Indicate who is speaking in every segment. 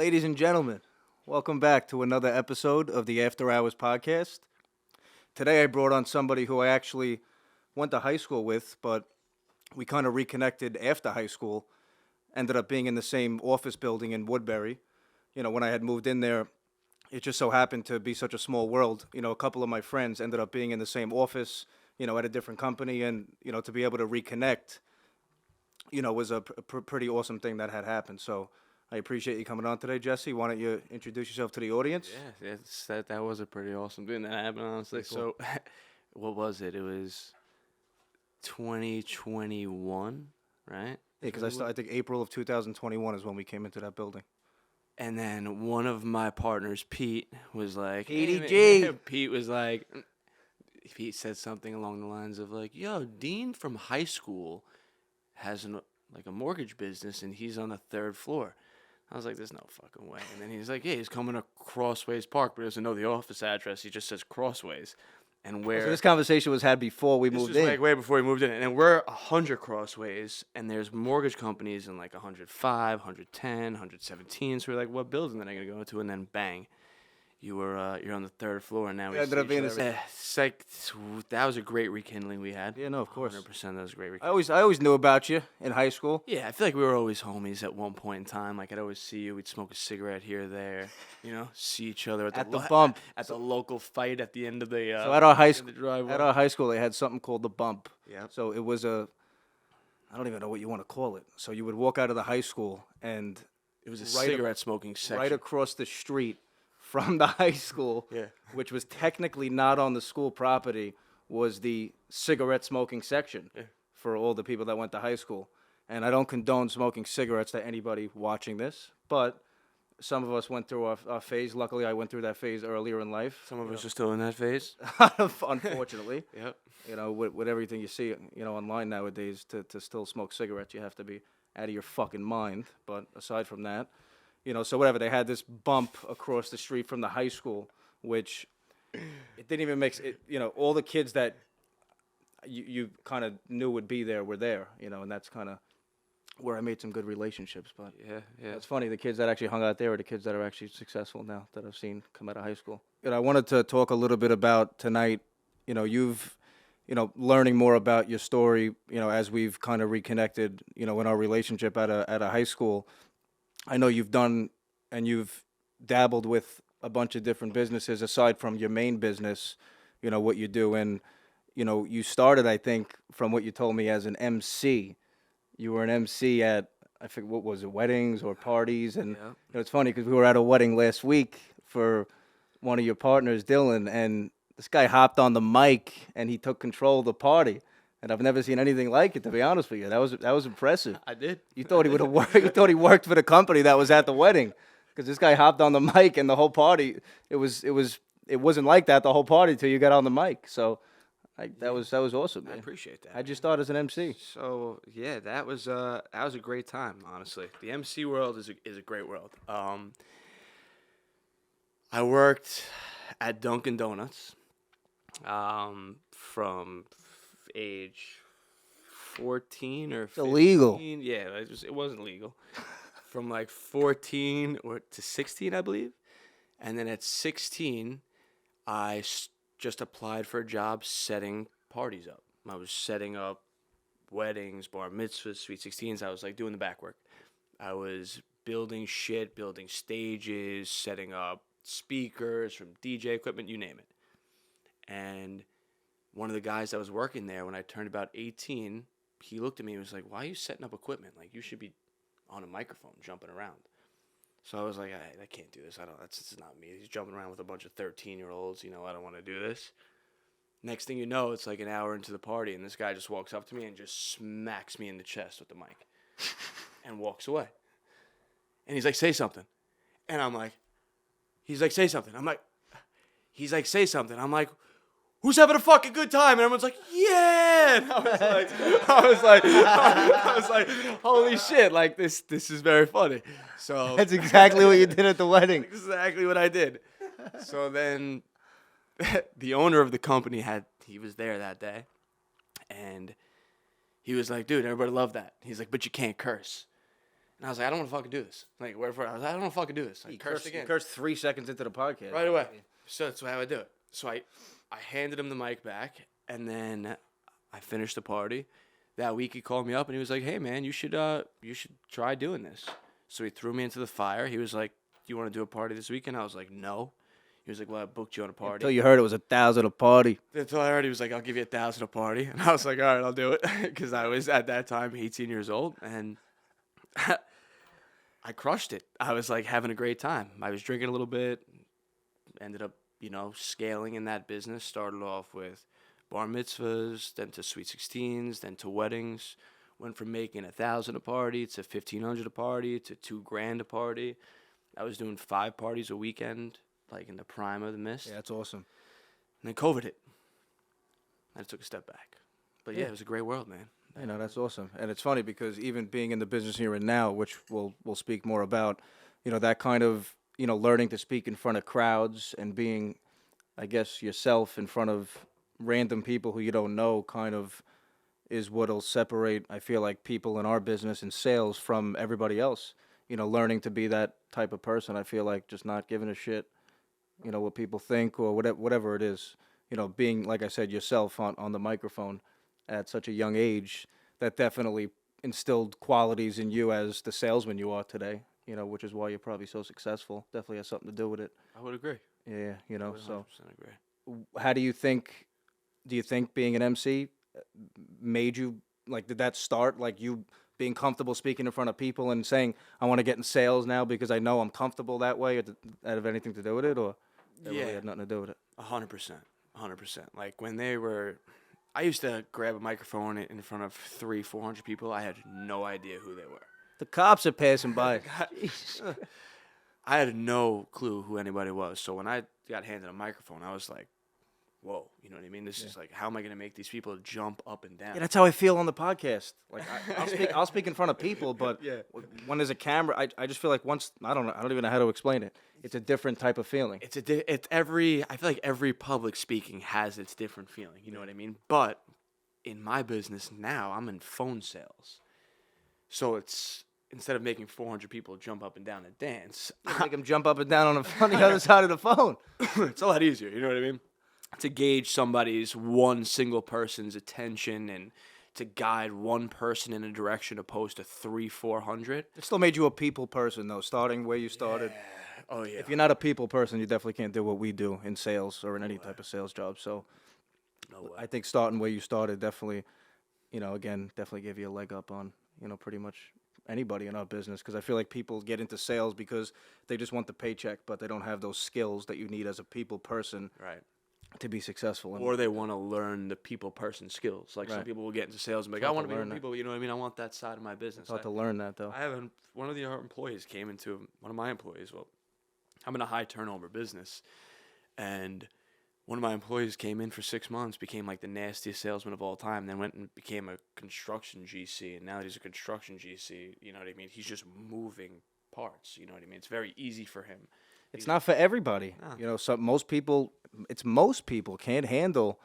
Speaker 1: Ladies and gentlemen, welcome back to another episode of the After Hours podcast. Today I brought on somebody who I actually went to high school with, but we kind of reconnected after high school. Ended up being in the same office building in Woodbury. You know, when I had moved in there, it just so happened to be such a small world. You know, a couple of my friends ended up being in the same office, you know, at a different company, and, you know, to be able to reconnect, you know, was a pretty awesome thing that had happened. So I appreciate you coming on today, Jesse. Why don't you introduce yourself to the audience?
Speaker 2: Yeah, that was a pretty awesome thing that happened, honestly.
Speaker 1: Cool.
Speaker 2: So, what was it? It was 2021, right?
Speaker 1: Yeah, because I think April of 2021 is when we came into that building.
Speaker 2: And then one of my partners, Pete, was like,
Speaker 1: PDG.
Speaker 2: Pete said something along the lines of like, "Yo, Dean from high school has a mortgage business, and he's on the third floor." I was like, "There's no fucking way." And then he's like, "Yeah, he's coming to Crossways Park, but he doesn't know the office address. He just says Crossways." And where
Speaker 1: So this conversation was had before we
Speaker 2: this
Speaker 1: moved
Speaker 2: was
Speaker 1: in.
Speaker 2: like way before we moved in, and we're 100 Crossways, and there's mortgage companies in like 105, 110, 117. So we're like, "What building am I gonna go into?" And then bang, you're on the third floor, and now we
Speaker 1: Ended up being the same.
Speaker 2: It's like that was a great rekindling we had.
Speaker 1: Yeah, no, of course.
Speaker 2: 100%, that was a great rekindling.
Speaker 1: I always knew about you in high school.
Speaker 2: Yeah, I feel like we were always homies at one point in time. Like I'd always see you, we'd smoke a cigarette here or there, see each other
Speaker 1: At the bump.
Speaker 2: at the local fight at the end of the
Speaker 1: So at our high school,
Speaker 2: driveway.
Speaker 1: at our high school, they had something called the bump.
Speaker 2: Yep.
Speaker 1: So it was I don't even know what you want to call it. So you would walk out of the high school, and
Speaker 2: It was a
Speaker 1: right
Speaker 2: cigarette smoking section.
Speaker 1: right across the street from the high school,
Speaker 2: Yeah.
Speaker 1: which was technically not on the school property, was the cigarette smoking section for all the people that went to high school. And I don't condone smoking cigarettes to anybody watching this, but some of us went through our phase. Luckily, I went through that phase earlier in life.
Speaker 2: Some of us are still in that phase.
Speaker 1: Unfortunately.
Speaker 2: Yep.
Speaker 1: You know, with everything you see, online nowadays, to still smoke cigarettes, you have to be out of your fucking mind. But aside from that, so whatever, they had this bump across the street from the high school, which it didn't even make it. All the kids that you kind of knew would be there were there. And that's kind of where I made some good relationships. But
Speaker 2: Yeah.
Speaker 1: it's funny, the kids that actually hung out there are the kids that are actually successful now that I've seen come out of high school. I wanted to talk a little bit about tonight. You've learning more about your story, as we've kind of reconnected, in our relationship at a high school. I know you've done and you've dabbled with a bunch of different businesses aside from your main business, what you do. And, you started, I think, from what you told me, as an MC. You were an MC at, I think, what was it, weddings or parties? And it's funny because we were at a wedding last week for one of your partners, Dylan, and this guy hopped on the mic and he took control of the party, and I've never seen anything like it. To be honest with you, that was impressive.
Speaker 2: I did.
Speaker 1: You thought he would have worked? You thought he worked for the company that was at the wedding, because this guy hopped on the mic and the whole party. It wasn't like that the whole party till you got on the mic. So, that was awesome, man.
Speaker 2: I appreciate that.
Speaker 1: How'd you start as an MC?
Speaker 2: So yeah, that was a great time. Honestly, the MC world is a great world. I worked at Dunkin' Donuts. From age 14 or 15.
Speaker 1: Illegal.
Speaker 2: Yeah, it wasn't legal. From like 14 to 16, I believe. And then at 16, I just applied for a job setting parties up. I was setting up weddings, bar mitzvahs, sweet 16s. I was like doing the back work. I was building stages, setting up speakers, from DJ equipment, you name it. And one of the guys that was working there, when I turned about 18, he looked at me and was like, "Why are you setting up equipment? Like, you should be on a microphone jumping around." So I was like, I can't do this. That's not me. He's jumping around with a bunch of 13-year-olds. I don't want to do this. Next thing you know, it's like an hour into the party, and this guy just walks up to me and just smacks me in the chest with the mic and walks away. And he's like, "Say something." And I'm like, he's like, "Say something." He's like, "Say something." I'm like, "Who's having a fucking good time?" And everyone's like, "Yeah!" And I was like, "Holy shit! Like this is very funny." So
Speaker 1: That's exactly what you did at the wedding.
Speaker 2: exactly what I did. So then, the owner of the company he was there that day, and he was like, "Dude, everybody loved that." He's like, "But you can't curse." And I was like, I don't want to fucking do this. Like, word for word, I was like, I don't want to fucking do this. I cursed again.
Speaker 1: You cursed 3 seconds into the podcast.
Speaker 2: Right away. So that's how I would do it. So I handed him the mic back, and then I finished the party. That week he called me up and he was like, "Hey man, you should try doing this." So he threw me into the fire. He was like, "Do you want to do a party this weekend?" I was like, "No." He was like, "Well, I booked you on a party."
Speaker 1: Until you heard it was 1,000 a party.
Speaker 2: Until I heard he was like, "I'll give you 1,000 a party," and I was like, "All right, I'll do it," because I was at that time 18 years old, and I crushed it. I was like having a great time. I was drinking a little bit, ended up, scaling in that business. Started off with bar mitzvahs, then to sweet 16s, then to weddings. Went from making 1,000 a party to 1,500 a party to $2,000 a party. I was doing 5 parties a weekend, like in the prime of the mist.
Speaker 1: Yeah, that's awesome.
Speaker 2: And then COVID hit. I took a step back. But yeah, it was a great world, man.
Speaker 1: That's awesome. And it's funny because even being in the business here and now, which we'll speak more about, that kind of, learning to speak in front of crowds and being, I guess, yourself in front of random people who you don't know kind of is what'll separate, I feel like, people in our business and sales from everybody else. Learning to be that type of person. I feel like just not giving a shit, what people think or whatever it is. Being, like I said, yourself on the microphone at such a young age, that definitely instilled qualities in you as the salesman you are today, which is why you're probably so successful. Definitely has something to do with it.
Speaker 2: I would agree.
Speaker 1: Yeah,
Speaker 2: I would 100%
Speaker 1: so
Speaker 2: agree.
Speaker 1: how do you think being an MC made you, like, did that start, like, you being comfortable speaking in front of people and saying, I want to get in sales now because I know I'm comfortable that way, or did that have anything to do with it, or that really had nothing to do with it?
Speaker 2: 100%. 100%. Like when I used to grab a microphone in front of 300-400 people. I had no idea who they were.
Speaker 1: The cops are passing by.
Speaker 2: I had no clue who anybody was. So when I got handed a microphone, I was like, whoa, you know what I mean? This is like, how am I going to make these people jump up and down?
Speaker 1: Yeah, that's how I feel on the podcast. Like, I'll speak in front of people, but when there's a camera, I just feel like I don't even know how to explain it. It's a different type of feeling.
Speaker 2: I feel like every public speaking has its different feeling. You know what I mean? But in my business now, I'm in phone sales. So it's, instead of making 400 people jump up and down and dance,
Speaker 1: Make them jump up and down on the other side of the phone.
Speaker 2: it's a lot easier. You know what I mean? To gauge somebody's one single person's attention and to guide one person in a direction opposed to 300-400.
Speaker 1: It still made you a people person, though, starting where you started.
Speaker 2: Yeah. Oh, yeah.
Speaker 1: If you're not a people person, you definitely can't do what we do in sales or in any type of sales job. So
Speaker 2: No way.
Speaker 1: I think starting where you started definitely, definitely gave you a leg up on, pretty much anybody in our business. Because I feel like people get into sales because they just want the paycheck, but they don't have those skills that you need as a people person.
Speaker 2: Right.
Speaker 1: To be successful.
Speaker 2: Or they want to learn the people person skills. Like some people will get into sales and be like, I want to be with people, you know what I mean? I want that side of my business.
Speaker 1: It's hard to learn that, though.
Speaker 2: One of our employees came into, one of my employees, well, I'm in a high turnover business, and one of my employees came in for 6 months, became like the nastiest salesman of all time, then went and became a construction GC, and now he's a construction GC, you know what I mean? He's just moving parts, you know what I mean? It's very easy for him.
Speaker 1: It's not for everybody.
Speaker 2: No.
Speaker 1: Most people can't handle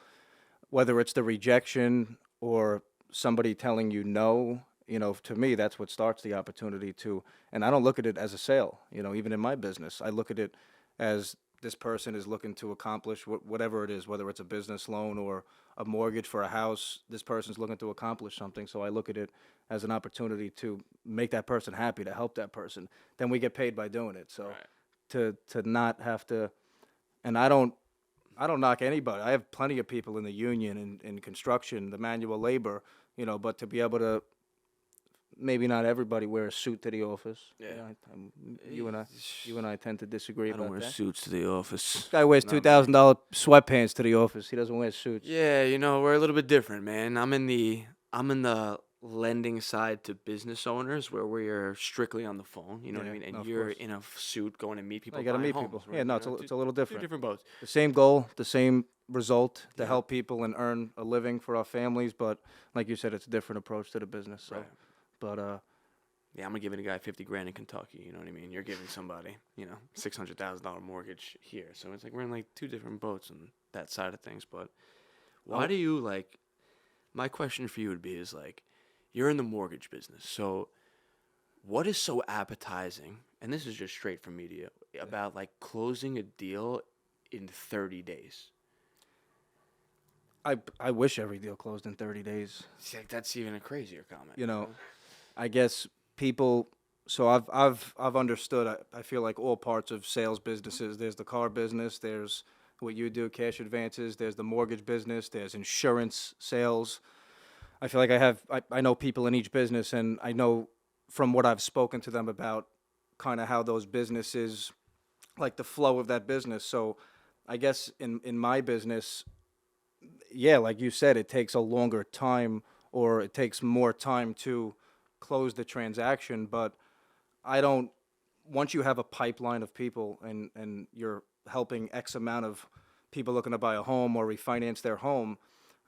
Speaker 1: whether it's the rejection or somebody telling you no. To me, that's what starts the opportunity to, and I don't look at it as a sale, even in my business. I look at it as this person is looking to accomplish whatever it is, whether it's a business loan or a mortgage for a house. This person's looking to accomplish something, so I look at it as an opportunity to make that person happy, to help that person. Then we get paid by doing it. So to not have to, and I don't knock anybody. I have plenty of people in the union and in construction, the manual labor, but to be able to, maybe not everybody wear a suit to the office.
Speaker 2: Yeah.
Speaker 1: You and I tend to disagree
Speaker 2: I don't
Speaker 1: about
Speaker 2: wear
Speaker 1: that.
Speaker 2: suits to the office.
Speaker 1: This guy wears $2,000 sweatpants to the office. He doesn't wear suits.
Speaker 2: Yeah, we're a little bit different, man. I'm in the lending side to business owners where we're strictly on the phone, you know what I mean? And you're
Speaker 1: course.
Speaker 2: in a suit going to meet people.
Speaker 1: You got to
Speaker 2: buying
Speaker 1: meet
Speaker 2: homes,
Speaker 1: people.
Speaker 2: right?
Speaker 1: Yeah, no, it's a little
Speaker 2: Two
Speaker 1: different.
Speaker 2: different boats.
Speaker 1: The same goal, the same result to help people and earn a living for our families, but like you said, it's a different approach to the business. So,
Speaker 2: Right.
Speaker 1: but
Speaker 2: Yeah, I'm giving a guy $50,000 in Kentucky. You know what I mean? You're giving somebody, $600,000 mortgage here. So it's like we're in like two different boats on that side of things. But why do you like? My question for you would be is like, you're in the mortgage business. So what is so appetizing, and this is just straight from media, about like closing a deal in 30 days?
Speaker 1: I wish every deal closed in 30 days.
Speaker 2: It's like, that's even a crazier comment.
Speaker 1: You know, I guess people. So I've understood. I feel like all parts of sales businesses. There's the car business. There's what you do, cash advances. There's the mortgage business. There's insurance sales. I feel like I know people in each business, and I know from what I've spoken to them about kind of how those businesses, like the flow of that business. So I guess in my business, yeah, like you said, it takes a longer time, or it takes more time to close the transaction. But I don't, once you have a pipeline of people, and you're helping X amount of people looking to buy a home or refinance their home,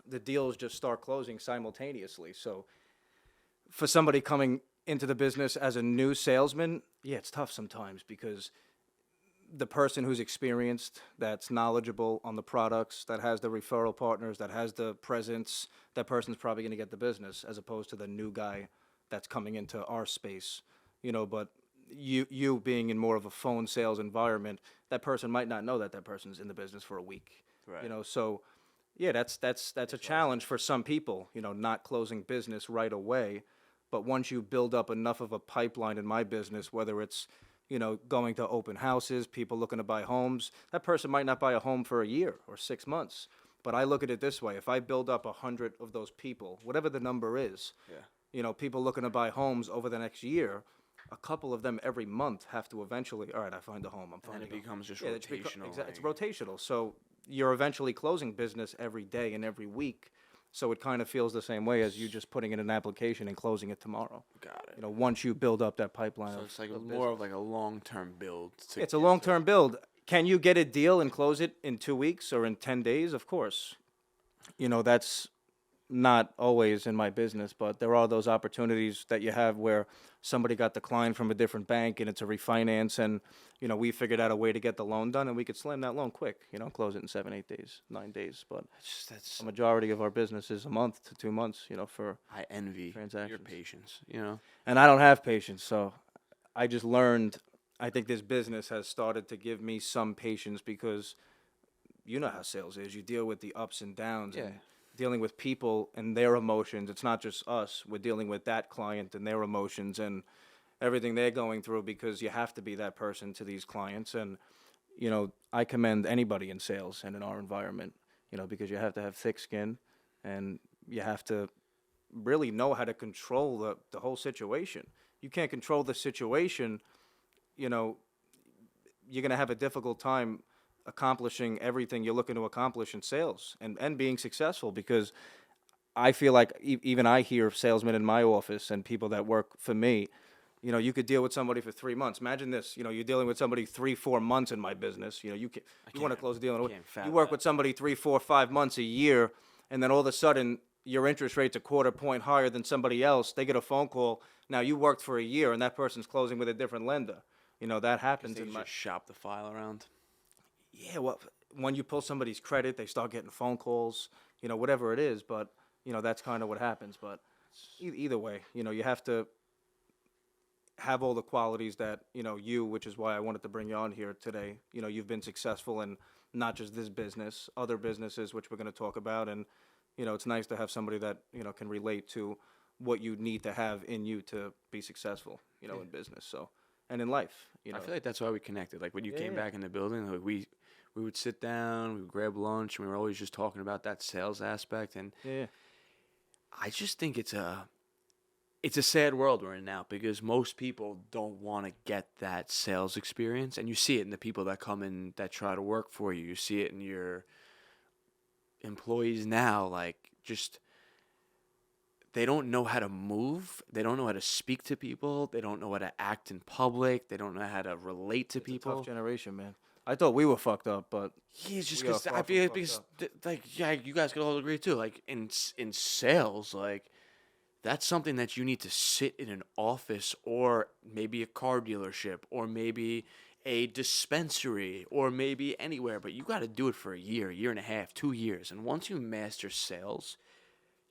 Speaker 1: the deals just start closing simultaneously. So for somebody coming into the business as a new salesman, yeah, it's tough sometimes, because the person who's experienced, that's knowledgeable on the products, that has the referral partners, that has the presence, that person's probably going to get the business, as opposed to the new guy that's coming into our space. But you being in more of a phone sales environment, that person might not know that that person's in the business for a week.
Speaker 2: Right.
Speaker 1: So yeah, that's a challenge for some people, not closing business right away. But once you build up enough of a pipeline in my business, whether it's, going to open houses, people looking to buy homes, that person might not buy a home for a year or 6 months. But I look at it this way: if I build up 100 of those people, whatever the number is, people looking to buy homes over the next year, a couple of them every month have to eventually, all right, I find a home, I'm
Speaker 2: And
Speaker 1: finding
Speaker 2: it
Speaker 1: a home.
Speaker 2: becomes just
Speaker 1: Yeah,
Speaker 2: rotational.
Speaker 1: it's rotational. So you're eventually closing business every day and every week. So it kind of feels the same way as you just putting in an application and closing it tomorrow.
Speaker 2: Got it.
Speaker 1: Once you build up that pipeline
Speaker 2: So
Speaker 1: of
Speaker 2: it's like
Speaker 1: of
Speaker 2: more
Speaker 1: business.
Speaker 2: of like a long-term build.
Speaker 1: It's a long-term build. Can you get a deal and close it in 2 weeks or in 10 days? Of course. That's not always in my business, but there are those opportunities that you have where somebody got declined from a different bank and it's a refinance, and we figured out a way to get the loan done, and we could slam that loan quick, close it in 7, 8 days, 9 days. But
Speaker 2: That's
Speaker 1: a majority of our business is a month to 2 months, for
Speaker 2: I envy your
Speaker 1: transactions.
Speaker 2: patience.
Speaker 1: And I don't have patience, so I just learned. I think this business has started to give me some patience, because you know how sales is. You deal with the ups and downs, and dealing with people and their emotions. It's not just us. We're dealing with that client and their emotions and everything they're going through, because you have to be that person to these clients. And, I commend anybody in sales and in our environment, because you have to have thick skin, and you have to really know how to control the whole situation. You can't control the situation, you're going to have a difficult time accomplishing everything you're looking to accomplish in sales, and being successful, because I feel like even I hear salesmen in my office and people that work for me, you could deal with somebody for 3 months. Imagine this, you're dealing with somebody 3-4 months in my business. You want to close a deal in a week. You work with somebody 3-4-5 months a year, and then all of a sudden your interest rate's a quarter point higher than somebody else. They get a phone call. Now you worked for a year and that person's closing with a different lender. That happens
Speaker 2: They
Speaker 1: in my.
Speaker 2: just shop the file around.
Speaker 1: Yeah, well, when you pull somebody's credit, they start getting phone calls, whatever it is. But, that's kind of what happens. But either way, you have to have all the qualities that, which is why I wanted to bring you on here today. You've been successful in not just this business, other businesses, which we're going to talk about. And, it's nice to have somebody that, can relate to what you need to have in you to be successful, in business. So, and in life,
Speaker 2: I feel like that's why we connected. Like when you came
Speaker 1: Yeah.
Speaker 2: back in the building, like we would sit down, we would grab lunch, and we were always just talking about that sales aspect. And
Speaker 1: Yeah.
Speaker 2: I just think it's a sad world we're in now, because most people don't want to get that sales experience, and you see it in the people that come in that try to work for you. You see it in your employees now, like just they don't know how to move. They don't know how to speak to people. They don't know how to act in public. They don't know how to relate to
Speaker 1: It's a
Speaker 2: people.
Speaker 1: tough generation, man. I thought we were fucked up, but
Speaker 2: Yeah, it's just
Speaker 1: we are
Speaker 2: because
Speaker 1: far
Speaker 2: I
Speaker 1: from
Speaker 2: feel
Speaker 1: fucked
Speaker 2: because
Speaker 1: up.
Speaker 2: like yeah, you guys could all agree too. Like in sales, like that's something that you need to sit in an office, or maybe a car dealership, or maybe a dispensary, or maybe anywhere. But you got to do it for a year and a half, 2 years, and once you master sales,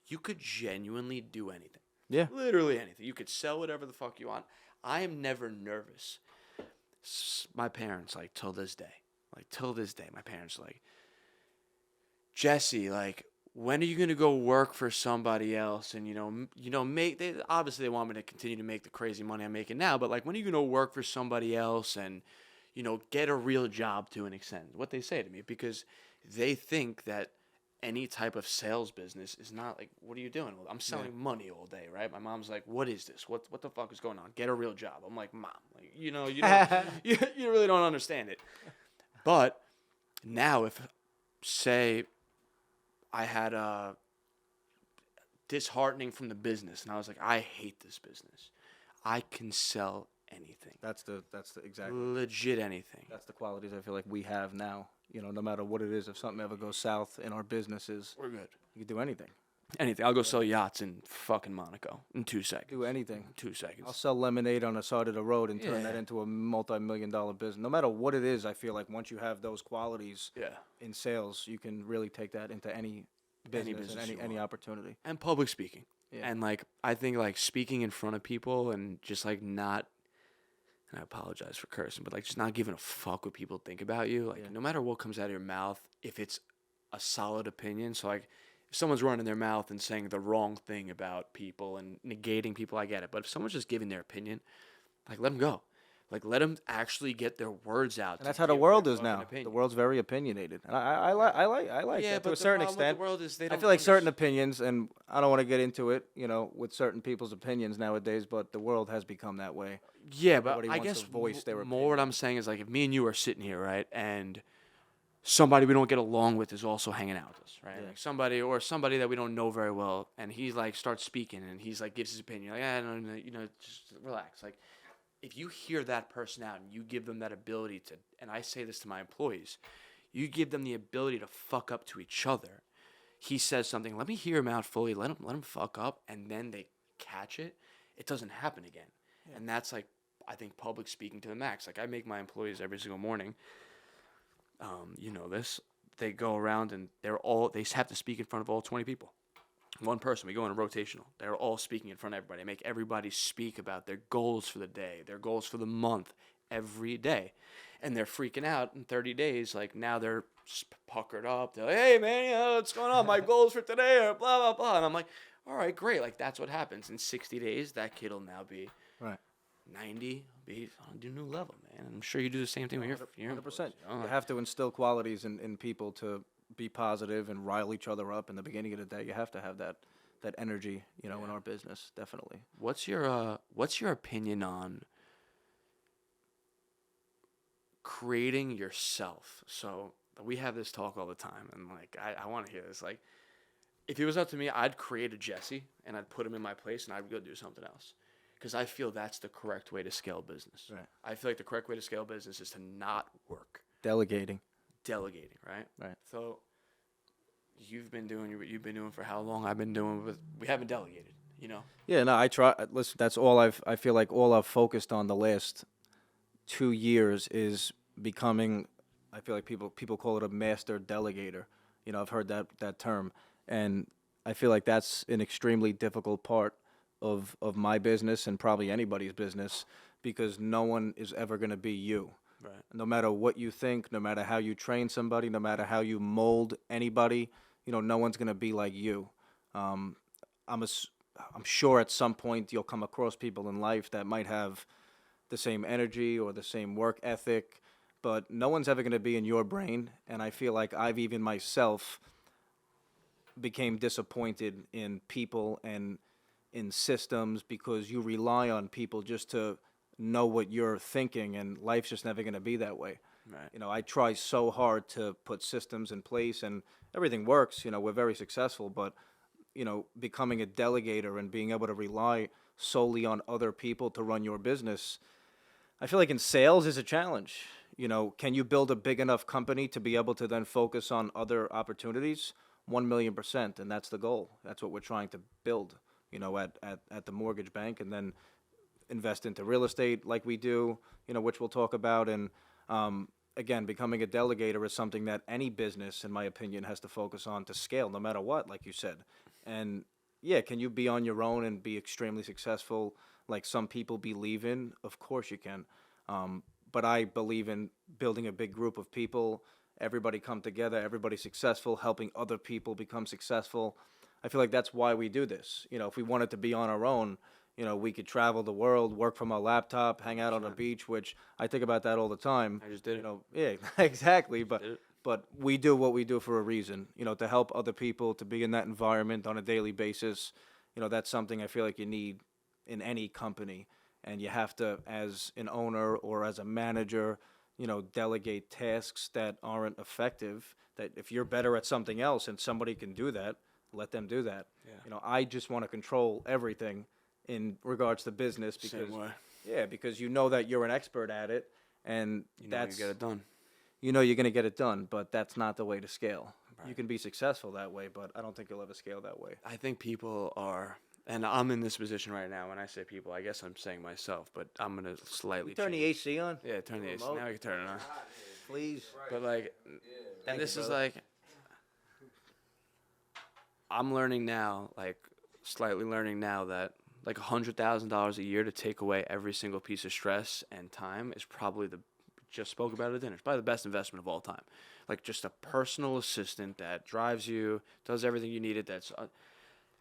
Speaker 2: you could genuinely do anything.
Speaker 1: Yeah.
Speaker 2: Literally anything. You could sell whatever the fuck you want. I am never nervous. My parents, like, till this day, my parents are like, Jesse, like, when are you gonna go work for somebody else? And make they obviously they want me to continue to make the crazy money I'm making now, but like, when are you gonna work for somebody else and get a real job to an extent? What they say to me, because they think that any type of sales business is not like, what are you doing? Well, I'm selling money all day, right? My mom's like, what is this? What the fuck is going on? Get a real job. I'm like, Mom, like, you don't, you really don't understand it. But now, if say I had a disheartening from the business, and I was like, I hate this business, I can sell anything.
Speaker 1: That's the exactly.
Speaker 2: Legit anything.
Speaker 1: That's the qualities I feel like we have now. No matter what it is, if something ever goes south in our businesses,
Speaker 2: We're good.
Speaker 1: you can do anything.
Speaker 2: Anything. I'll go sell yachts in fucking Monaco in 2 seconds.
Speaker 1: Do anything.
Speaker 2: 2 seconds.
Speaker 1: I'll sell lemonade on the side of the road and turn that into a multi-million-dollar business. No matter what it is, I feel like once you have those qualities in sales, you can really take that into any business and any opportunity.
Speaker 2: And public speaking.
Speaker 1: Yeah.
Speaker 2: And like, I think like speaking in front of people and just like not, and I apologize for cursing, but like just not giving a fuck what people think about you. Like no matter what comes out of your mouth, if it's a solid opinion. So like, if someone's running their mouth and saying the wrong thing about people and negating people, I get it. But if someone's just giving their opinion, like, let them go. Like, let them actually get their words out.
Speaker 1: And that's how the world is now. The world's very opinionated, and I like that to a certain extent.
Speaker 2: The world is
Speaker 1: I feel like certain opinions, and I don't want to get into it, with certain people's opinions nowadays. But the world has become that way.
Speaker 2: Yeah, but
Speaker 1: Everybody
Speaker 2: I
Speaker 1: wants
Speaker 2: guess
Speaker 1: to voice their
Speaker 2: more what I'm saying is like, if me and you are sitting here, right, and somebody we don't get along with is also hanging out with us, right?
Speaker 1: Yeah.
Speaker 2: Like somebody that we don't know very well, and he like starts speaking and he's like gives his opinion, like, no, just relax. Like, if you hear that person out and you give them that ability to, and I say this to my employees, you give them the ability to fuck up to each other. He says something, let me hear him out fully, let him fuck up, and then they catch it. It doesn't happen again. Yeah. And that's like, I think, public speaking to the max. Like, I make my employees every single morning. You know this. They go around and they have to speak in front of all 20 people. One person, we go in a rotational. They're all speaking in front of everybody. I make everybody speak about their goals for the day, their goals for the month, every day. And they're freaking out in 30 days. Like, now they're puckered up. They're like, hey, man, what's going on? My goals for today are blah, blah, blah. And I'm like, all right, great. Like, that's what happens. In 60 days, that kid will now be 90, be on a new level, man. I'm sure you do the same thing with your
Speaker 1: 100%. You have to instill qualities in people to be positive and rile each other up in the beginning of the day. You have to have that energy, in our business, definitely.
Speaker 2: What's your opinion on creating yourself? So we have this talk all the time, and like I want to hear this. Like, if it was up to me, I'd create a Jesse and I'd put him in my place and I'd go do something else. Because I feel that's the correct way to scale business. Right. I feel like the correct way to scale business is to not work.
Speaker 1: Delegating,
Speaker 2: right?
Speaker 1: Right.
Speaker 2: So you've been doing what you've been doing for how long? I've been doing we haven't delegated,
Speaker 1: Yeah, no, I try. Listen, that's all I feel like all I've focused on the last 2 years is becoming. I feel like people call it a master delegator. I've heard that term, and I feel like that's an extremely difficult part of my business and probably anybody's business, because no one is ever going to be you. Right. No matter what you think, no matter how you train somebody, no matter how you mold anybody, no one's going to be like you. I'm sure at some point you'll come across people in life that might have the same energy or the same work ethic, but no one's ever going to be in your brain. And I feel like I've even myself became disappointed in people and in systems, because you rely on people just to know what you're thinking, and life's just never going to be that way. Right. I try so hard to put systems in place, and everything works. We're very successful, but becoming a delegator and being able to rely solely on other people to run your business, I feel like in sales is a challenge. Can you build a big enough company to be able to then focus on other opportunities? 1,000,000%, and that's the goal. That's what we're trying to build. At the mortgage bank, and then invest into real estate like we do, which we'll talk about. And again, becoming a delegator is something that any business, in my opinion, has to focus on to scale, no matter what, like you said. And yeah, can you be on your own and be extremely successful like some people believe in, of course you can. But I believe in building a big group of people, everybody come together, everybody successful, helping other people become successful. I feel like that's why we do this. If we wanted to be on our own, we could travel the world, work from our laptop, hang out on a beach, which I think about that all the time.
Speaker 2: I just did it.
Speaker 1: Yeah, exactly. But
Speaker 2: Did it.
Speaker 1: but we do what we do for a reason, to help other people, to be in that environment on a daily basis. That's something I feel like you need in any company. And you have to, as an owner or as a manager, delegate tasks that aren't effective. That if you're better at something else and somebody can do that, let them do that.
Speaker 2: Yeah.
Speaker 1: I just want to control everything in regards to business because,
Speaker 2: Same way.
Speaker 1: yeah, because that you're an expert at it, and
Speaker 2: You
Speaker 1: that's
Speaker 2: get it done.
Speaker 1: you're gonna get it done. But that's not the way to scale. Right. You can be successful that way, but I don't think you'll ever scale that way.
Speaker 2: I think people are, and I'm in this position right now. When I say people, I guess I'm saying myself, but I'm gonna slightly
Speaker 1: Turn the
Speaker 2: change.
Speaker 1: AC on.
Speaker 2: Yeah, turn the AC.
Speaker 1: Remote.
Speaker 2: Now we can turn it on.
Speaker 1: Please.
Speaker 2: But like,
Speaker 1: Thank
Speaker 2: this
Speaker 1: you,
Speaker 2: is
Speaker 1: brother.
Speaker 2: like, I'm learning now, like slightly learning now that like $100,000 a year to take away every single piece of stress and time is probably just spoke about it at dinner. It's probably the best investment of all time. Like just a personal assistant that drives you, does everything you needed.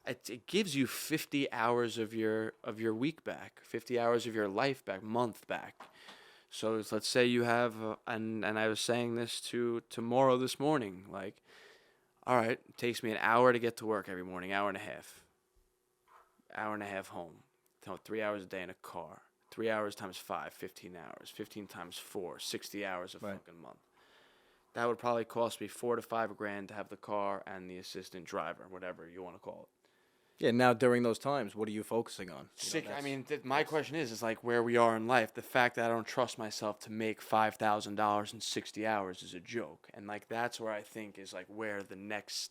Speaker 2: It gives you 50 hours of your week back, 50 hours of your life back, month back. So let's say you have, and I was saying this to Morrow this morning, like, all right, it takes me an hour to get to work every morning, hour and a half home, 3 hours a day in a car, 3 hours times 5, 15 hours, 15 times 4, 60 hours a
Speaker 1: Right.
Speaker 2: fucking month. That would probably cost me $4 to $5 grand to have the car and the assistant driver, whatever you want to call it.
Speaker 1: Yeah. Now during those times, what are you focusing on?
Speaker 2: I mean, my question is like where we are in life. The fact that I don't trust myself to make $5,000 in 60 hours is a joke, and like that's where I think is like where the next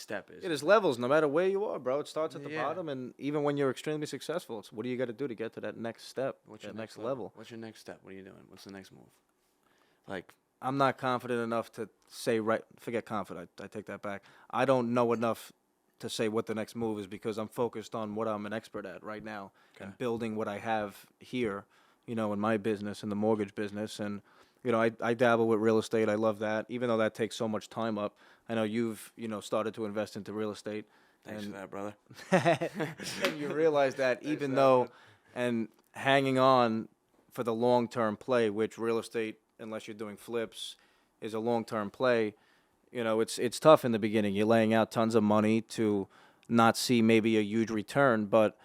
Speaker 2: step is.
Speaker 1: Yeah, there's levels no matter where you are, bro. It starts at the
Speaker 2: Yeah.
Speaker 1: bottom, and even when you're extremely successful, it's what do you got to do to get to that next step,
Speaker 2: What's
Speaker 1: that
Speaker 2: your
Speaker 1: next level?
Speaker 2: What's your next step? What are you doing? What's the next move? Like,
Speaker 1: I'm not confident enough to say forget confident. I take that back. I don't know enough to say what the next move is because I'm focused on what I'm an expert at right now and building what I have here, in my business, in the mortgage business. And, I dabble with real estate. I love that, even though that takes so much time up. I know you've, started to invest into real estate.
Speaker 2: thanks for that, brother.
Speaker 1: And you realize that even though, and hanging on for the long-term play, which real estate, unless you're doing flips, is a long-term play. It's tough in the beginning. You're laying out tons of money to not see maybe a huge return, but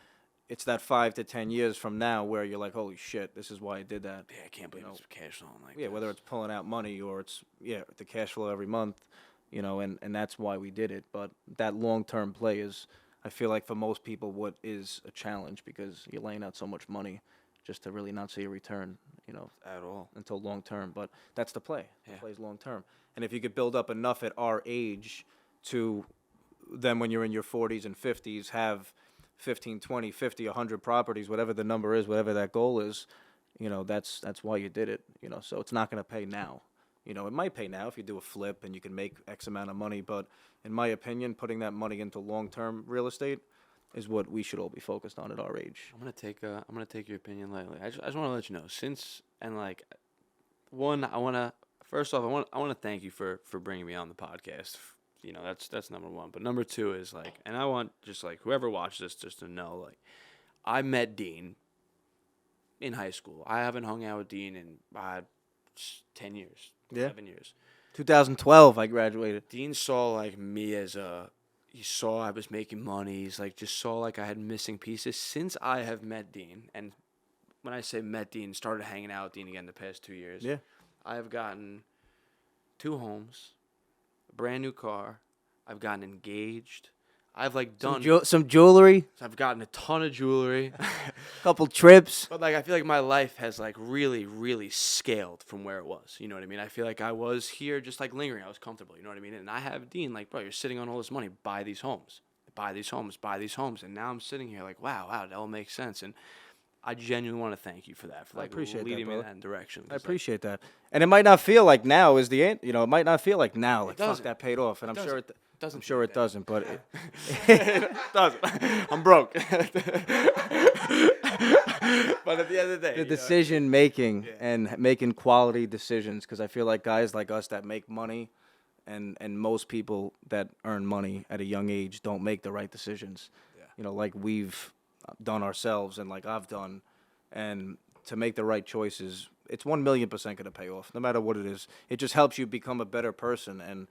Speaker 1: it's that 5 to 10 years from now where you're like, holy shit, this is why I did that.
Speaker 2: Yeah, I can't believe it's cash flowing like
Speaker 1: Yeah,
Speaker 2: this.
Speaker 1: whether it's pulling out money or it's the cash flow every month, and that's why we did it. But that long-term play is, I feel like for most people, what is a challenge because you're laying out so much money just to really not see a return,
Speaker 2: at all.
Speaker 1: until long term. But that's the play. The
Speaker 2: Yeah.
Speaker 1: play is long term. And if you could build up enough at our age to then when you're in your 40s and 50s have 15, 20, 50, 100 properties, whatever the number is, whatever that goal is, that's why you did it, so it's not going to pay now. It might pay now if you do a flip and you can make X amount of money, but in my opinion, putting that money into long-term real estate is what we should all be focused on at our age.
Speaker 2: I'm gonna take your opinion lightly. I just want to let you know first off I want to thank you for bringing me on the podcast. That's number one. But number two is like, and I want just like whoever watched this just to know, like, I met Dean in high school. I haven't hung out with Dean in 10 years, 11 years.
Speaker 1: 2012, I graduated.
Speaker 2: Dean saw like me as he saw I was making money. He's like just saw like I had missing pieces. Since I have met Dean, and when I say met Dean, started hanging out with Dean again the past 2 years.
Speaker 1: Yeah.
Speaker 2: I have gotten 2 homes, a brand new car. I've gotten engaged. I've like done.
Speaker 1: Some jewelry,
Speaker 2: I've gotten a ton of jewelry.
Speaker 1: couple trips.
Speaker 2: But like I feel like my life has like really, really scaled from where it was. You know what I mean? I feel like I was here just like lingering. I was comfortable. You know what I mean? And I have Dean like, bro, you're sitting on all this money. Buy these homes. Buy these homes. Buy these homes. And now I'm sitting here like, wow, that all makes sense. And I genuinely want to thank you for that. For like
Speaker 1: appreciate that,
Speaker 2: leading me in
Speaker 1: brother.
Speaker 2: that direction.
Speaker 1: I appreciate that. And it might not feel like now is the end. It might not feel like now. Like, fuck,
Speaker 2: doesn't.
Speaker 1: that paid off. And
Speaker 2: It
Speaker 1: I'm sure
Speaker 2: doesn't. Doesn't
Speaker 1: I'm sure
Speaker 2: take
Speaker 1: it
Speaker 2: that.
Speaker 1: doesn't, but
Speaker 2: It doesn't. I'm broke. But at the end of the day,
Speaker 1: the decision making and making quality decisions, because I feel like guys like us that make money and most people that earn money at a young age don't make the right decisions.
Speaker 2: Yeah.
Speaker 1: Like we've done ourselves and like I've done, and to make the right choices, it's 1,000,000% going to pay off, no matter what it is. It just helps you become a better person. And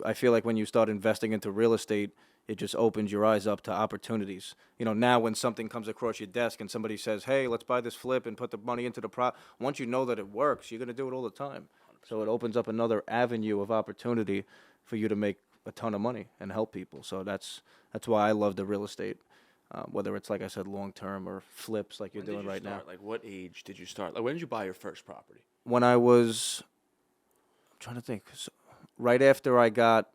Speaker 1: I feel like when you start investing into real estate, it just opens your eyes up to opportunities. Now when something comes across your desk and somebody says, "Hey, let's buy this flip and put the money into the prop," once you know that it works, you're going to do it all the time. So it opens up another avenue of opportunity for you to make a ton of money and help people. So that's why I love the real estate, whether it's like I said, long term or flips like you're
Speaker 2: When did
Speaker 1: doing
Speaker 2: you
Speaker 1: right now.
Speaker 2: start? Like, what age did you start? Like, when did you buy your first property?
Speaker 1: When I was, I'm trying to think, right after I got.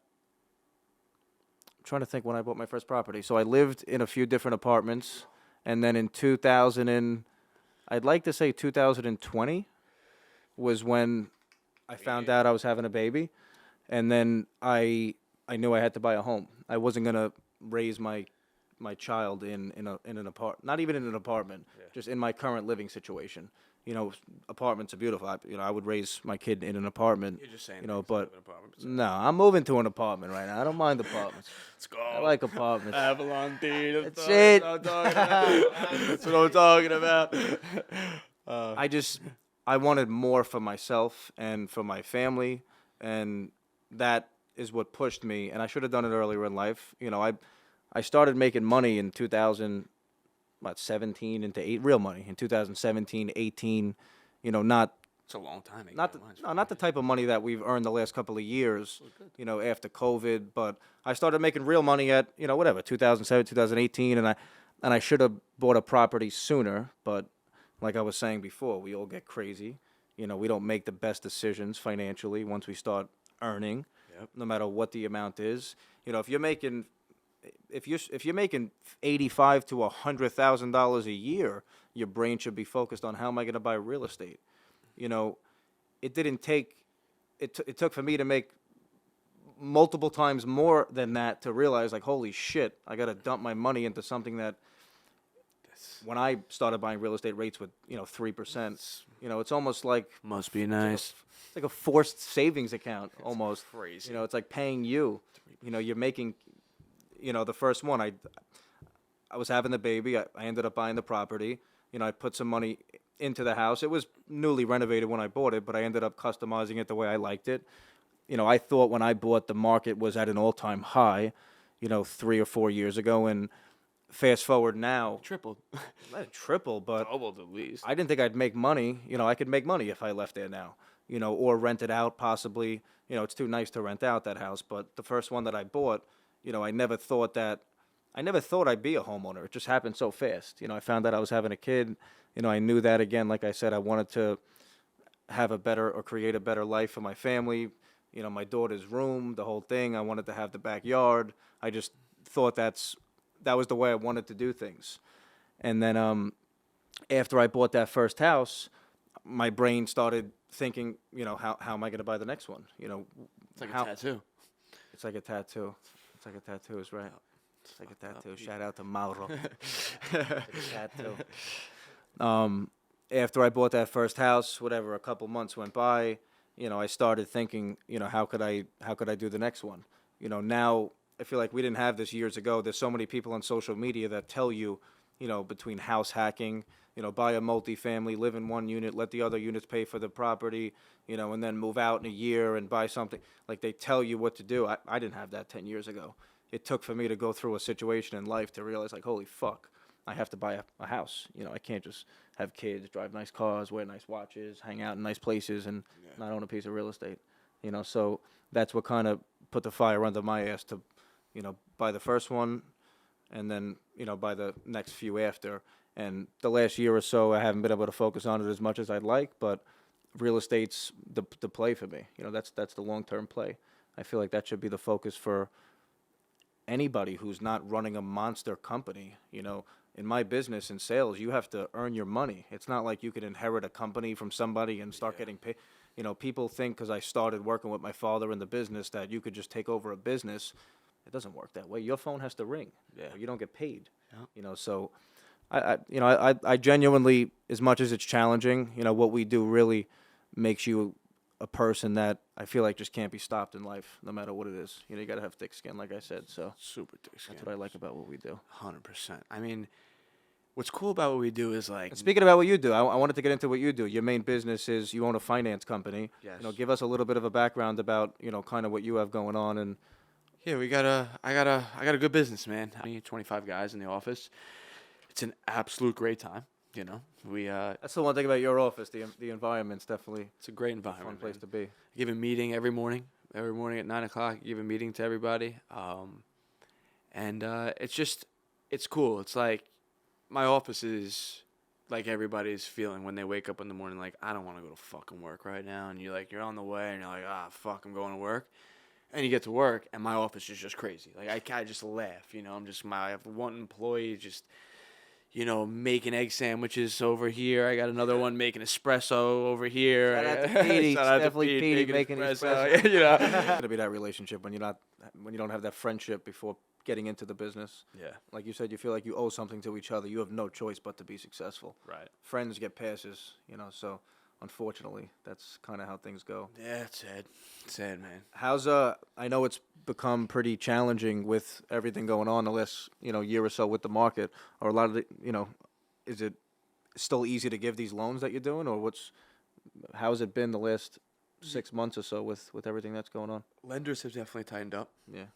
Speaker 1: I'm trying to think when I bought my first property. So I lived in a few different apartments, and then in 2000 and I'd like to say 2020 was when I found out I was having a baby, and then I knew I had to buy a home. I wasn't gonna raise my child in an apartment, not even in an apartment, just in my current living situation. Apartments are beautiful. I would raise my kid in an apartment.
Speaker 2: You're just saying.
Speaker 1: But
Speaker 2: An apartment.
Speaker 1: no, I'm moving to an apartment right now. I don't mind apartments.
Speaker 2: Let's go.
Speaker 1: I like apartments.
Speaker 2: Avalon D.
Speaker 1: That's it.
Speaker 2: That's what I'm talking about.
Speaker 1: I wanted more for myself and for my family, and that is what pushed me. And I should have done it earlier in life. I started making money in 2017 into real money in 2017, 18. Not
Speaker 2: It's a long time.
Speaker 1: not the type of money that we've earned the last couple of years. After COVID, but I started making real money at 2007, 2018, and I should have bought a property sooner, but like I was saying before, we all get crazy. We don't make the best decisions financially once we start earning, no matter what the amount is. If you're making 85 to $100,000 a year, your brain should be focused on how am I going to buy real estate. It didn't take. It took for me to make multiple times more than that to realize, like, holy shit, I got to dump my money into something that. When I started buying real estate, rates with 3%. It's almost like
Speaker 2: Must be nice.
Speaker 1: it's like a forced savings account almost.
Speaker 2: Crazy.
Speaker 1: It's like paying you. You're making. The first one I was having the baby. I ended up buying the property. I put some money into the house. It was newly renovated when I bought it, but I ended up customizing it the way I liked it. I thought when I bought, the market was at an all-time high, 3 or 4 years ago, and fast forward now,
Speaker 2: Tripled.
Speaker 1: not triple, but
Speaker 2: Doubled at least.
Speaker 1: I didn't think I'd make money. I could make money if I left there now, or rent it out possibly. It's too nice to rent out that house, but the first one that I bought, I never thought I'd be a homeowner. It just happened so fast. I found out I was having a kid. I knew that, again, like I said, I wanted to have create a better life for my family. My daughter's room, the whole thing. I wanted to have the backyard. I just thought that was the way I wanted to do things. And then after I bought that first house, my brain started thinking, how am I going to buy the next one?
Speaker 2: It's like a tattoo.
Speaker 1: It's like a tattoo. It's like a tattoo, is right. It's like a tattoo. Shout out to Mauro. It's like a tattoo. After I bought that first house, a couple months went by, I started thinking, how could I do the next one? Now I feel like we didn't have this years ago. There's so many people on social media that tell you, between house hacking, buy a multifamily, live in one unit, let the other units pay for the property, and then move out in a year and buy something. Like, they tell you what to do. I didn't have that 10 years ago. It took for me to go through a situation in life to realize, like, holy fuck, I have to buy a house. I can't just have kids, drive nice cars, wear nice watches, hang out in nice places, and not own a piece of real estate. So that's what kind of put the fire under my ass to, buy the first one, and then, buy the next few after. And the last year or so, I haven't been able to focus on it as much as I'd like, but real estate's the play for me. That's the long-term play. I feel like that should be the focus for anybody who's not running a monster company. In my business and sales, you have to earn your money. It's not like you can inherit a company from somebody and start getting paid. People think because I started working with my father in the business that you could just take over a business. It doesn't work that way. Your phone has to ring.
Speaker 2: Yeah.
Speaker 1: You don't get paid.
Speaker 2: Yeah.
Speaker 1: So I genuinely, as much as it's challenging, what we do really makes you a person that I feel like just can't be stopped in life, no matter what it is. You got to have thick skin, like I said. So
Speaker 2: Super thick skin.
Speaker 1: that's what I like about what we do.
Speaker 2: 100%. I mean, what's cool about what we do is like.
Speaker 1: And speaking about what you do, I wanted to get into what you do. Your main business is you own a finance company.
Speaker 2: Yes.
Speaker 1: Give us a little bit of a background about kind of what you have going on. And
Speaker 2: Yeah, I got a good business, man. 25 guys in the office. It's an absolute great time.
Speaker 1: that's the one thing about your office. The environment's definitely
Speaker 2: It's a great
Speaker 1: a
Speaker 2: environment.
Speaker 1: fun place
Speaker 2: man.
Speaker 1: to be.
Speaker 2: I give a meeting every morning. Every morning at 9:00, I give a meeting to everybody. It's cool. It's like my office is like everybody's feeling when they wake up in the morning. Like, I don't want to go to fucking work right now. And you're on the way, and you're like, fuck, I'm going to work. And you get to work, and my office is just crazy. Like, I just laugh. I have one employee just, making egg sandwiches over here. I got another one making espresso over here.
Speaker 1: Shout out to Petey.
Speaker 2: Shout out to
Speaker 1: Definitely
Speaker 2: Pete
Speaker 1: Petey making espresso.
Speaker 2: espresso.
Speaker 1: Gotta be that relationship when you don't have that friendship before getting into the business.
Speaker 2: Yeah.
Speaker 1: Like you said, you feel like you owe something to each other. You have no choice but to be successful.
Speaker 2: Right.
Speaker 1: Friends get passes, so unfortunately, that's kind of how things go.
Speaker 2: Yeah, it's sad. It's sad, man.
Speaker 1: How's I know it's become pretty challenging with everything going on the last year or so with the market, or a lot of the is it still easy to give these loans that you're doing, or how's it been the last 6 months or so with everything that's going on?
Speaker 2: Lenders have definitely tightened up.
Speaker 1: Yeah.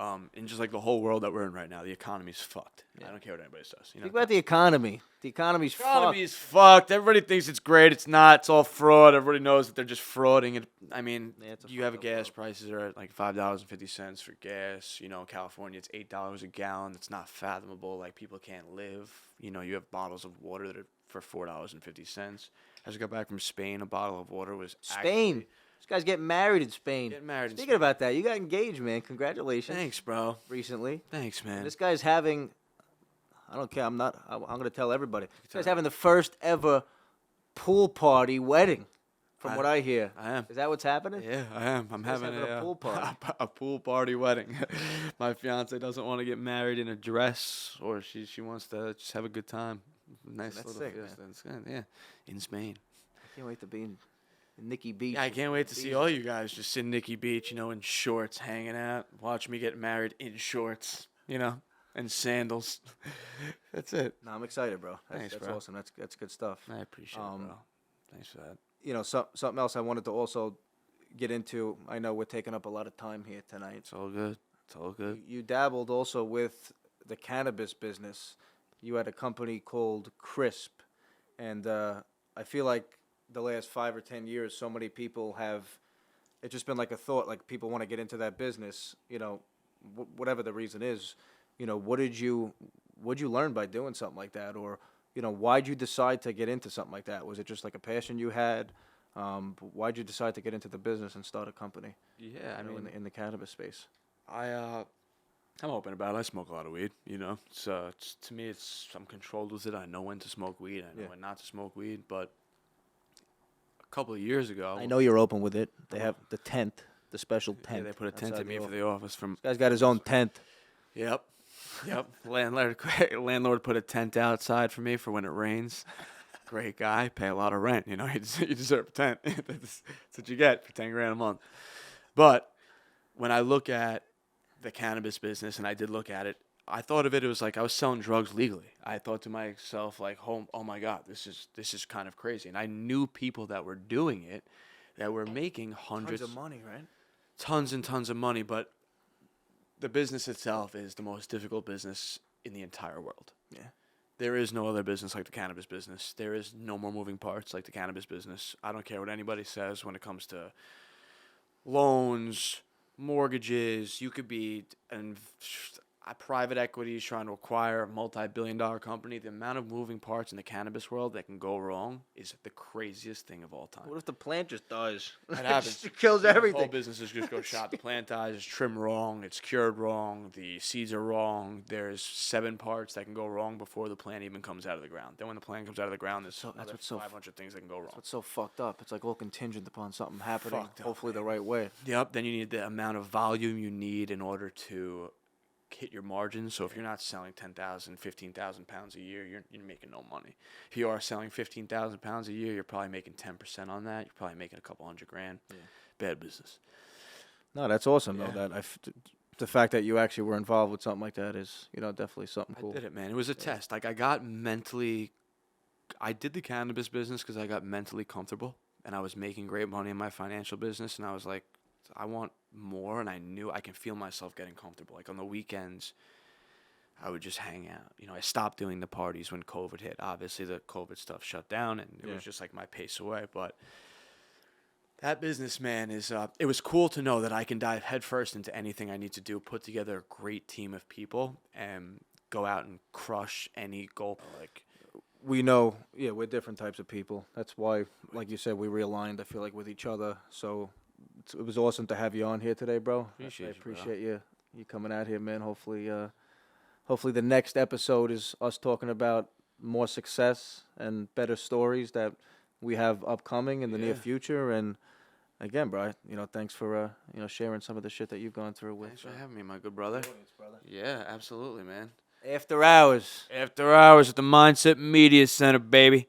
Speaker 2: And just like the whole world that we're in right now, the economy's fucked.
Speaker 1: Yeah.
Speaker 2: I don't care what anybody says.
Speaker 1: Think about the economy. The economy's
Speaker 2: The economy
Speaker 1: fucked.
Speaker 2: is fucked. Everybody thinks it's great. It's not. It's all fraud. Everybody knows that they're just frauding it. I mean,
Speaker 1: Yeah, it's a
Speaker 2: you have
Speaker 1: fucked up
Speaker 2: gas
Speaker 1: world.
Speaker 2: prices are at like $5.50 for gas. In California, it's $8 a gallon. It's not fathomable. Like, people can't live. You have bottles of water that are for $4.50. As I got back from Spain, a bottle of water was
Speaker 1: Spain. This guy's getting married in Spain.
Speaker 2: Getting married in
Speaker 1: Speaking
Speaker 2: Spain.
Speaker 1: about that, you got engaged, man. Congratulations.
Speaker 2: Thanks, bro.
Speaker 1: Recently.
Speaker 2: Thanks, man.
Speaker 1: This guy's having, I don't care, I'm going to tell everybody. This guy's having the first ever pool party wedding, from what I hear.
Speaker 2: I am.
Speaker 1: Is that what's happening?
Speaker 2: Yeah, I am. I'm having
Speaker 1: a pool party.
Speaker 2: a pool party wedding. My fiance doesn't want to get married in a dress, or she wants to just have a good time. Nice
Speaker 1: That's
Speaker 2: little
Speaker 1: sick,
Speaker 2: fiesta. It's good, yeah, in Spain.
Speaker 1: I can't wait to be in Nikki Beach.
Speaker 2: Yeah, I can't wait to see all you guys just in Nikki Beach, in shorts, hanging out. Watch me get married in shorts, and sandals. That's it.
Speaker 1: No, I'm excited, bro.
Speaker 2: Thanks,
Speaker 1: that's
Speaker 2: bro.
Speaker 1: awesome. That's good stuff.
Speaker 2: I appreciate it, bro. Thanks for that.
Speaker 1: Something else I wanted to also get into. I know we're taking up a lot of time here tonight.
Speaker 2: It's all good. It's all good.
Speaker 1: You dabbled also with the cannabis business. You had a company called Crisp, and I feel like the last 5 or 10 years, so many people have. It's just been like a thought, like people want to get into that business. Whatever the reason is, what'd you learn by doing something like that, or why'd you decide to get into something like that? Was it just like a passion you had? Why'd you decide to get into the business and start a company?
Speaker 2: Yeah, I mean,
Speaker 1: in the cannabis space.
Speaker 2: I'm open about it. I smoke a lot of weed, So to me, I'm controlled with it. I know when to smoke weed. I know when not to smoke weed. But a couple of years ago,
Speaker 1: I know you're open with it. They have the tent, the special tent.
Speaker 2: yeah, they put a tent
Speaker 1: outside
Speaker 2: in me
Speaker 1: the
Speaker 2: for the office from.
Speaker 1: This guy's got his own tent.
Speaker 2: Yep. Landlord put a tent outside for me for when it rains. Great guy. Pay a lot of rent. You deserve a tent. That's what you get for $10,000 a month. But when I look at the cannabis business, and I did look at it, I thought of it was like I was selling drugs legally. I thought to myself, like, oh my God, this is kind of crazy. And I knew people that were doing it, that were making hundreds
Speaker 1: Tons of money, right?
Speaker 2: tons and tons of money, but the business itself is the most difficult business in the entire world.
Speaker 1: Yeah.
Speaker 2: There is no other business like the cannabis business. There is no more moving parts like the cannabis business. I don't care what anybody says when it comes to loans, mortgages. You could be, and private equity is trying to acquire a multi-billion-dollar company. The amount of moving parts in the cannabis world that can go wrong is the craziest thing of all time.
Speaker 1: What if the plant just dies?
Speaker 2: That happens.
Speaker 1: It kills
Speaker 2: The whole
Speaker 1: everything.
Speaker 2: businesses just go shot. The plant dies. It's trimmed wrong. It's cured wrong. The seeds are wrong. There's 7 parts that can go wrong before the plant even comes out of the ground. Then when the plant comes out of the ground, there's
Speaker 1: that's
Speaker 2: another
Speaker 1: what's so
Speaker 2: 500 things that can go wrong.
Speaker 1: It's so fucked up. It's like all contingent upon something happening,
Speaker 2: Fucked up,
Speaker 1: hopefully the right way.
Speaker 2: Yep. Then you need the amount of volume you need in order to hit your margins. So if you're not selling 10,000, 15,000 pounds a year, you're making no money. If you are selling 15,000 pounds a year, you're probably making 10% on that. You're probably making a couple $100,000. Yeah. Bad business.
Speaker 1: No, that's awesome though. The fact that you actually were involved with something like that is, definitely something cool.
Speaker 2: I did it, man. It was a test. Like I did the cannabis business because I got mentally comfortable and I was making great money in my financial business, and I was like, I want more, and I knew I can feel myself getting comfortable. Like on the weekends, I would just hang out. I stopped doing the parties when COVID hit. Obviously, the COVID stuff shut down, and it was just like my pace away. But that business, man, it was cool to know that I can dive headfirst into anything I need to do, put together a great team of people, and go out and crush any goal. Like,
Speaker 1: we know, we're different types of people. That's why, like you said, we realigned, I feel like, with each other. So it was awesome to have you on here today, bro. I appreciate you coming out here, man. Hopefully the next episode is us talking about more success and better stories that we have upcoming in the near future. And again, bro, thanks for sharing some of the shit that you've gone through with.
Speaker 2: Thanks for having me, my good brother. Yeah, absolutely, man.
Speaker 1: After hours
Speaker 2: at the Mindset Media Center, baby.